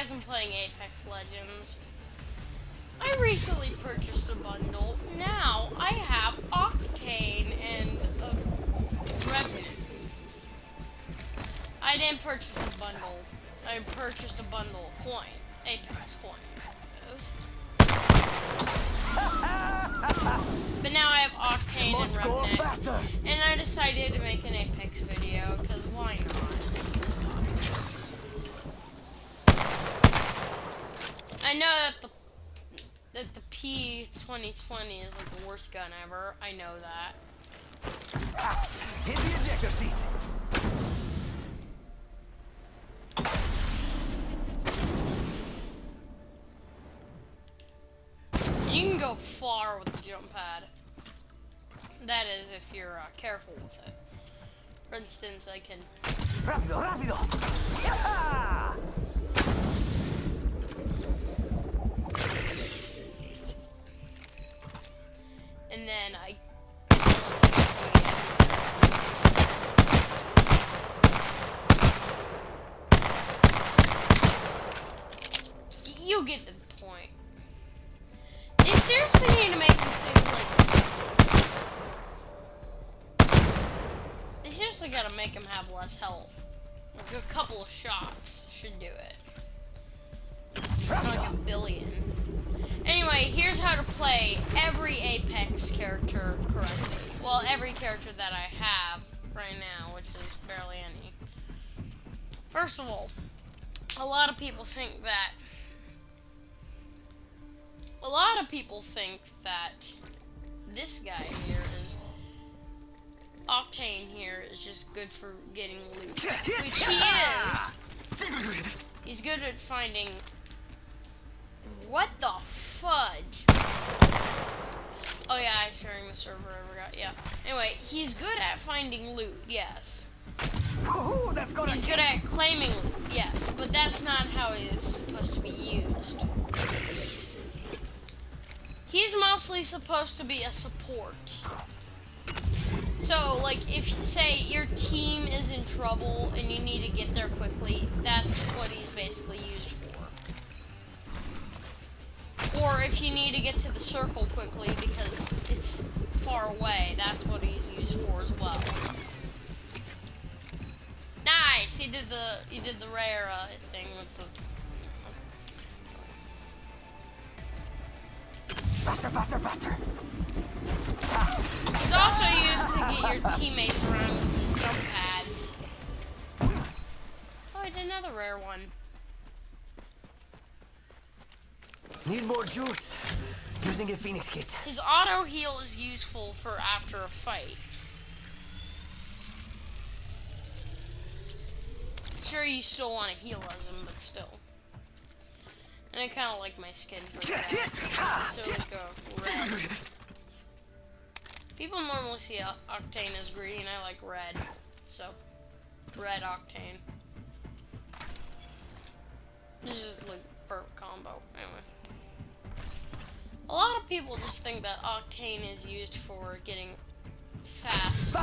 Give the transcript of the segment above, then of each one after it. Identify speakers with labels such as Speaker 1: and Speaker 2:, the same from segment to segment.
Speaker 1: guys, I'm playing Apex Legends. I recently purchased a bundle. Now I have Octane and Revenant. I didn't purchase a bundle. I purchased a bundle of Apex coins. Yes. But now I have Octane and Revenant. And I decided to make an Apex video, because why not? I know that the P2020 is like the worst gun ever. I know that.
Speaker 2: Hit the ejector seat.
Speaker 1: You can go far with the jump pad. That is, if you're careful with it. For instance, I can.
Speaker 2: Rápido, rápido. Yeah!
Speaker 1: And then I. You get the point. They seriously need to make these things like. They seriously gotta make them have less health. Like a couple of shots should do it. Not like a billion. Anyway, here's how to play every Apex character correctly. Well, every character that I have right now, which is barely any. First of all, a lot of people think that this guy here is Octane here is just good for getting loot, which he is. He's good at finding. What the fudge? Oh yeah, I'm sharing the server. I forgot. Yeah. Anyway, he's good at finding loot. Yes. He's good at claiming loot. Yes, but that's not how it is supposed to be used. He's mostly supposed to be a support. So, like, if, say, your team is in trouble and you need to get there quickly, that's what he's basically used for. Or if you need to get to the circle quickly because it's far away, that's what he's used for as well. Nice! He did the rare thing with the...
Speaker 2: Faster, faster, faster.
Speaker 1: He's also used to get your teammates around with his jump pads. Oh, I did another rare one.
Speaker 2: Need more juice. Using a Phoenix kit.
Speaker 1: His auto heal is useful for after a fight. Sure, you still want to heal as him, but still. And I kind of like my skin for that. So like a red. People normally see Octane as green. I like red. So, red Octane. This is like perfect combo. Anyway. A lot of people just think that Octane is used for getting faster,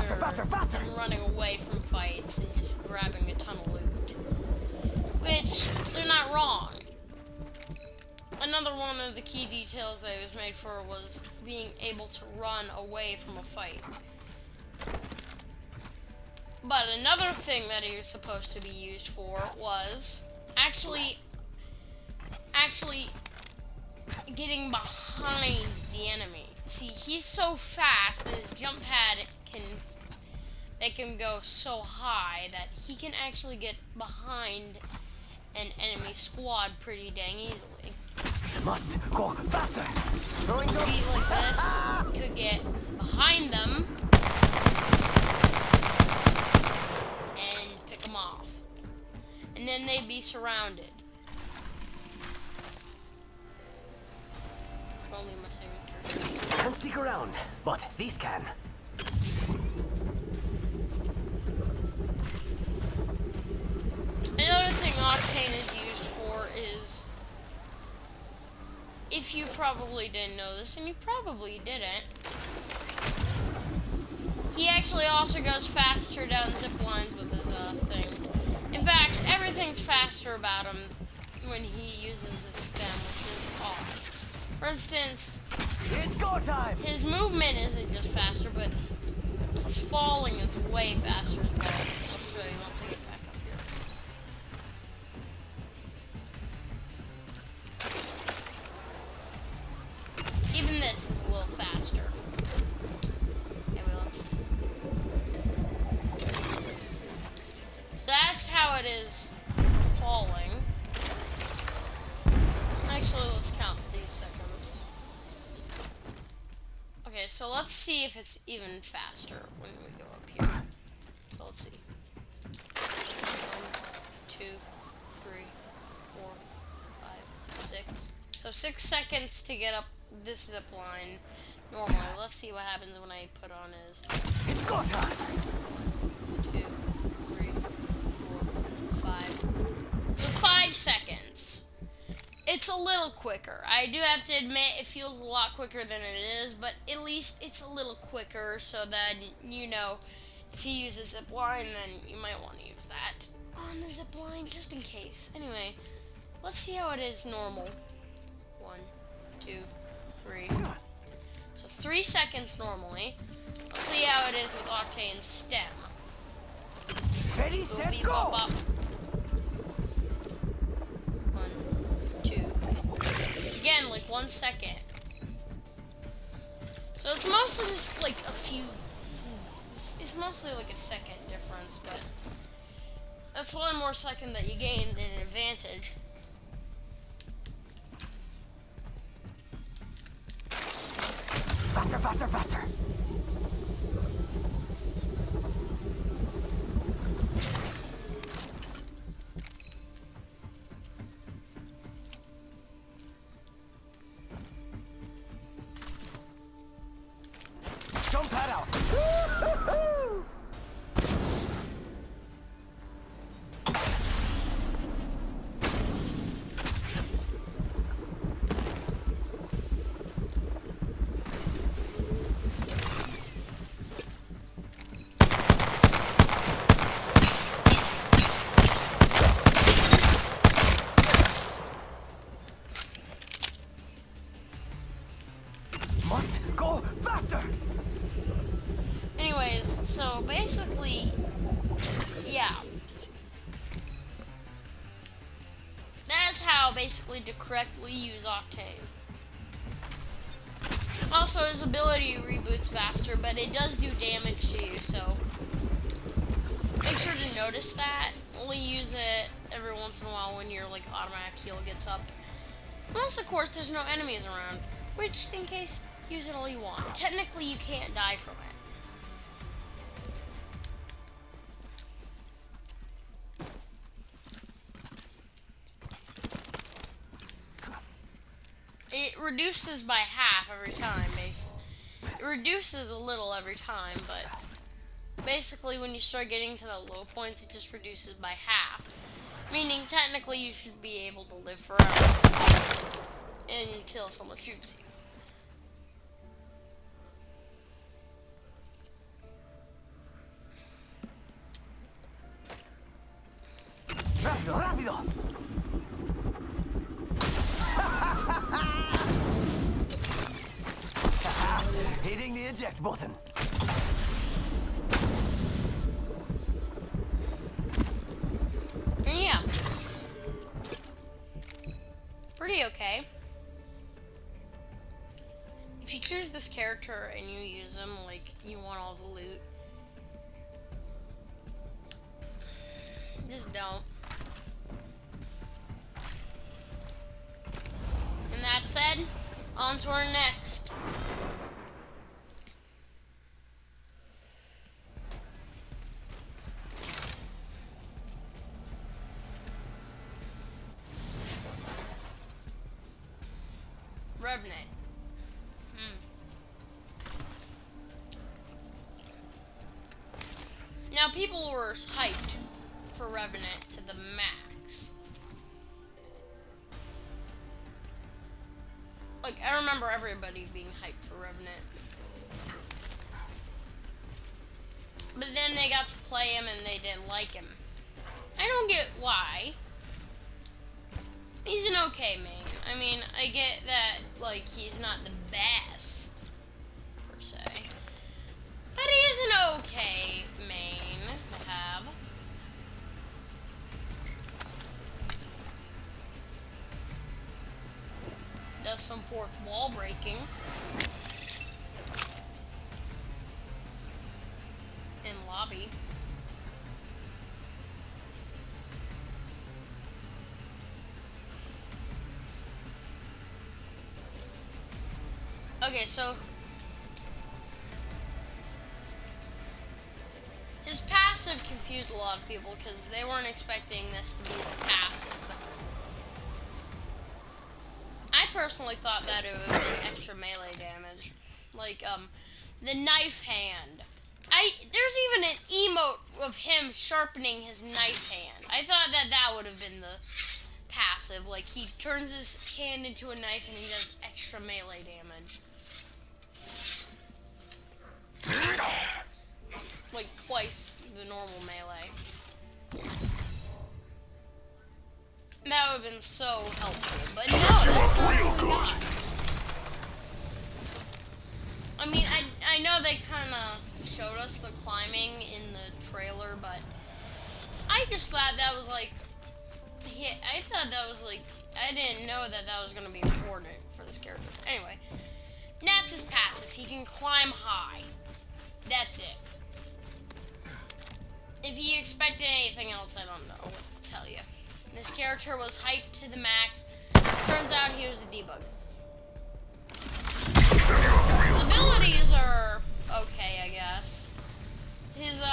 Speaker 1: and running away from fights and just grabbing a ton of loot. Which, they're not wrong. Another one of the key details that it was made for was being able to run away from a fight. But another thing that he was supposed to be used for was actually getting behind the enemy. See, he's so fast and his jump pad can go so high that he can actually get behind an enemy squad pretty dang easily.
Speaker 2: Must go faster.
Speaker 1: See, like this, you could get behind them and pick them off. And then they'd be surrounded. Only my signature.
Speaker 2: Can't stick around, but these can.
Speaker 1: Another thing Octane is used for is, if you probably didn't know this, and you probably didn't, he actually also goes faster down zip lines with his thing. In fact, everything's faster about him when he uses his stem, which is off. For instance,
Speaker 2: It's go time!
Speaker 1: his movement isn't just faster, but his falling is way faster as well. I'll show you once I get back up here. Even this is a little faster. So that's how it is falling. Actually, let's count these seconds. Okay, so let's see if it's even faster when we go up here. So let's see. 1, 2, 3, 4, 5, 6. So 6 seconds to get up this zip line normally. Let's see what happens when I put on his.
Speaker 2: It's go time!
Speaker 1: 2, 3, 4, 5. So 5 seconds. It's a little quicker. I do have to admit it feels a lot quicker than it is, but at least it's a little quicker so that, you know, if you use a zip line, then you might want to use that on the zip line just in case. Anyway, let's see how it is normal. 1, 2, 3. So 3 seconds normally. Let's see how it is with Octane's stem.
Speaker 2: Ready, set, go!
Speaker 1: 1, 2. Again, like 1 second. So it's mostly just like a few. It's mostly like a second difference, but that's 1 more second that you gain in an advantage.
Speaker 2: Faster, faster, faster! Jump pad out! Woo-hoo-hoo! Must go faster!
Speaker 1: Anyways, so basically, yeah. That's how basically to correctly use Octane. Also, his ability reboots faster, but it does do damage to you, so make sure to notice that. Only use it every once in a while when your like automatic heal gets up. Unless, of course, there's no enemies around, which, in case, use it all you want. Technically, you can't die from it. It reduces by half every time, basically. It reduces a little every time, but basically when you start getting to the low points, it just reduces by half. Meaning, technically, you should be able to live forever until someone shoots you.
Speaker 2: Rápido, rápido! Hitting the eject button.
Speaker 1: And yeah. Pretty okay. If you choose this character and you use him, like, you want all the loot, just don't. And that said, on to our next. Revenant. Now, people were hyped for Revenant to the max. Like, I remember everybody being hyped for Revenant. But then they got to play him and they didn't like him. I don't get why. He's an okay main. I mean, I get that, like, he's not the best, per se. But he is an okay main to have. Does some fourth wall breaking. In lobby. Okay, so his passive confused a lot of people because they weren't expecting this to be his passive. I personally thought that it would be extra melee damage. Like, the knife hand. There's even an emote of him sharpening his knife hand. I thought that that would have been the passive. Like, he turns his hand into a knife and he does extra melee damage. Like, twice the normal melee. That would have been so helpful. But no, that's not what we got. I mean, I know they kind of showed us the climbing in the trailer, but I just thought that was like, I thought that was like, I didn't know that that was going to be important for this character. Anyway, Nats is passive. He can climb high. That's it. If you expected anything else, I don't know what to tell you. This character was hyped to the max. Turns out he was a debug. His abilities are okay, I guess. His,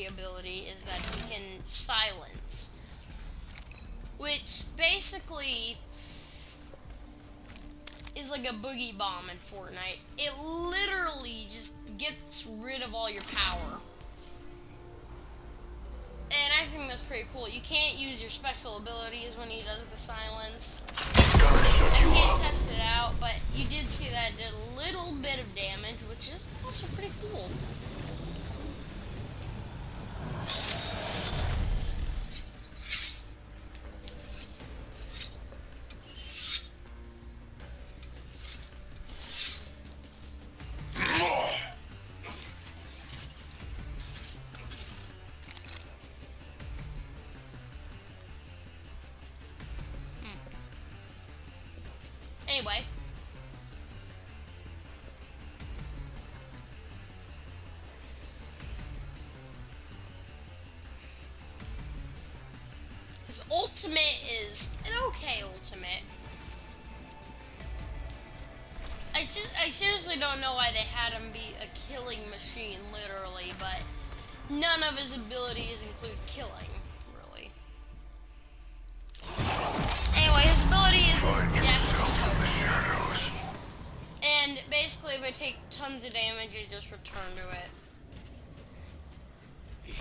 Speaker 1: ability is that he can silence. Which basically is like a boogie bomb in Fortnite. It literally just gets rid of all your power. And I think that's pretty cool. You can't use your special abilities when he does the silence. I can't test it out, but you did see that it did a little bit of damage, which is also pretty cool. Anyway. His ultimate is an okay ultimate. I seriously don't know why they had him be a killing machine, literally, but none of his abilities include killing, really. Anyway, his ability is his death token. And basically, if I take tons of damage, I just return to it.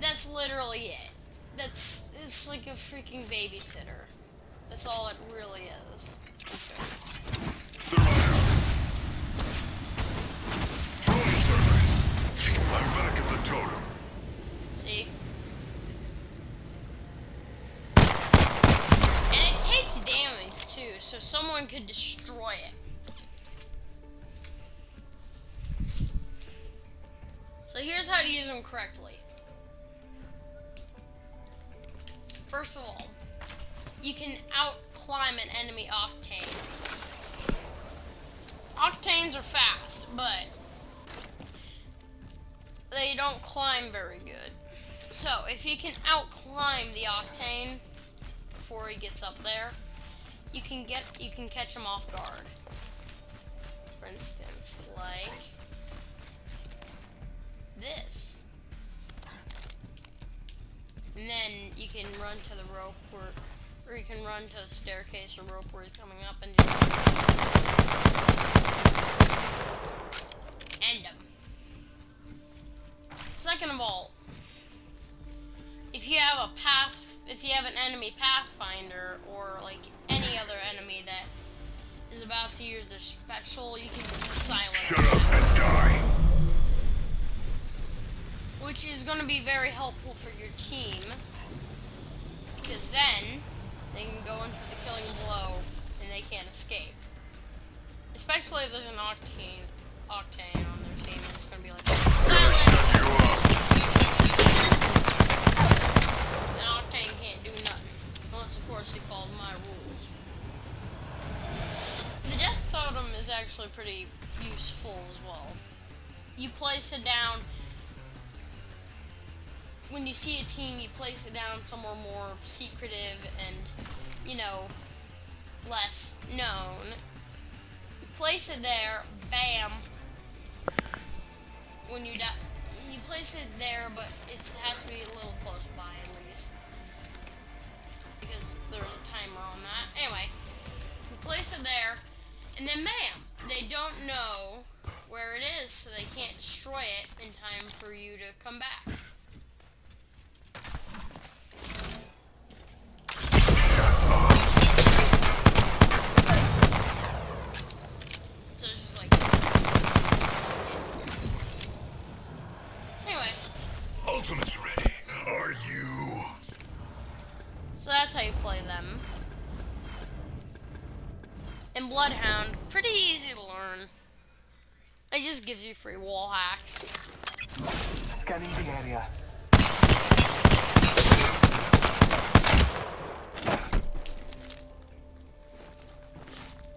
Speaker 1: That's literally it. It's like a freaking babysitter. That's all it really is.
Speaker 3: I'm back at the totem.
Speaker 1: See? And it takes damage too, so someone could destroy it. So here's how to use them correctly. First of all, you can out-climb an enemy Octane. Octanes are fast, but they don't climb very good. So, if you can out-climb the Octane before he gets up there, you can catch him off guard. For instance, like this. And then you can run to the rope or you can run to a staircase or rope where he's coming up and just end him. Second of all, if you have an enemy pathfinder or like any other enemy that is about to use their special, you can just silence
Speaker 3: Shut up and die.
Speaker 1: which is going to be very helpful for your team, because then they can go in for the killing blow and they can't escape. Especially if there's an Octane on their team, it's going to be like, silence!
Speaker 3: Shut you up.
Speaker 1: And Octane can't do nothing, unless of course he follows my rules. The Death Totem is actually pretty useful as well. You place it down. When you see a team, you place it down somewhere more secretive and, you know, less known. You place it there, bam. When you die, you place it there, but it has to be a little close by at least, because there's a timer on that. Anyway, you place it there, and then bam, they don't know where it is, so they can't destroy it in time for you to come back. So it's just like, yeah. Anyway,
Speaker 3: Ultimate's ready. Are you?
Speaker 1: so that's how you play them. And Bloodhound, pretty easy to learn. It just gives you free wall hacks.
Speaker 2: Scanning the area.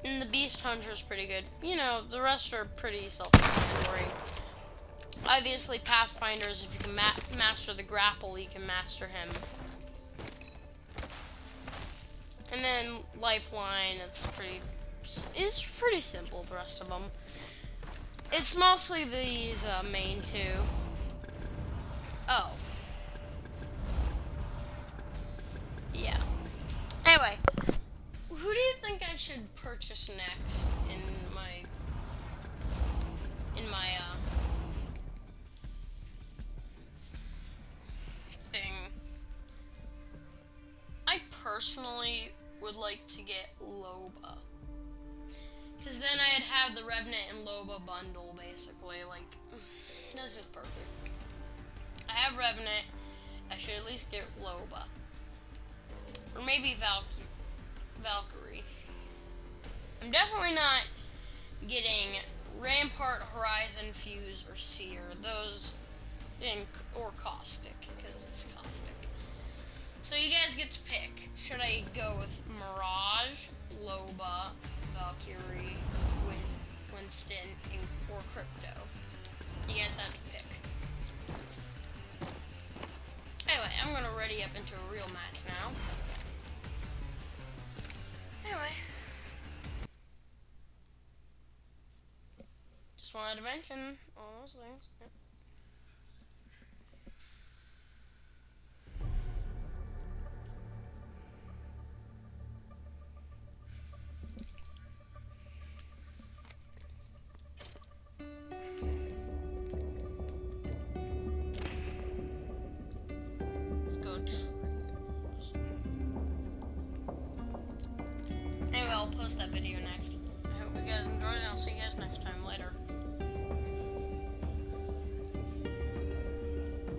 Speaker 1: And the Beast Hunter is pretty good. You know, the rest are pretty self-explanatory. Obviously, Pathfinders, if you can master the grapple, you can master him. And then Lifeline, it's pretty simple, the rest of them. It's mostly these main two. Oh. Yeah. Anyway, who do you think I should purchase next in my thing? I personally would like to get Loba, because then I'd have the Revenant and Loba bundle, basically. Like, this is perfect. I have Revenant, I should at least get Loba. Or maybe Valkyrie. I'm definitely not getting Rampart, Horizon, Fuse, or Seer. Those, or Caustic, because it's Caustic. So you guys get to pick. Should I go with Mirage, Loba, Valkyrie, Winston, or Crypto? You guys have to pick. Anyway, I'm going to ready up into a real match now. Anyway. Just wanted to mention all those things. Yep. Let's go trios. Anyway, I'll post that video next. I hope you guys enjoyed it, and I'll see you guys next time.